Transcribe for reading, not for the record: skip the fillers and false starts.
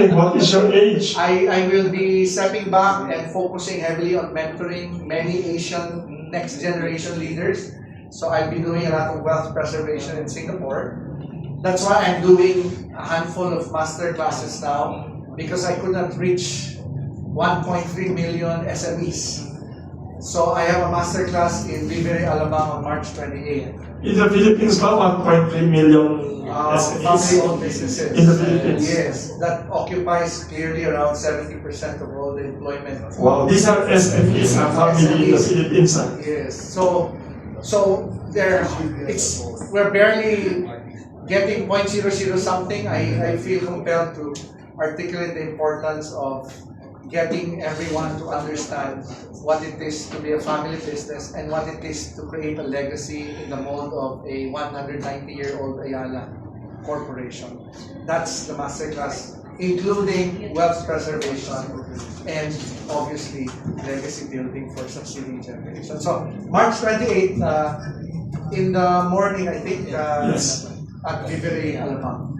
What is your age? I will be stepping back and focusing heavily on mentoring many Asian next generation leaders. So I'll be doing a lot of wealth preservation in Singapore. That's why I'm doing a handful of master classes now, because I could not reach 1.3 million SMEs. So I have a master class in Vivere, Alabang on March 28th. In the Philippines, about 1.3 million SMEs. Family-owned businesses. In the Philippines. Yes, that occupies clearly around 70% of all the employment. Wow, these are SMEs, a family in the Philippines. Yes, so we're barely getting 0.00 something. I feel compelled to articulate the importance of getting everyone to understand what it is to be a family business and what it is to create a legacy in the mold of a 190-year-old Ayala corporation. That's the masterclass, including wealth preservation and obviously legacy building for succeeding generations. So March 28th in the morning, I think, Yes. at Vivere, Alabang.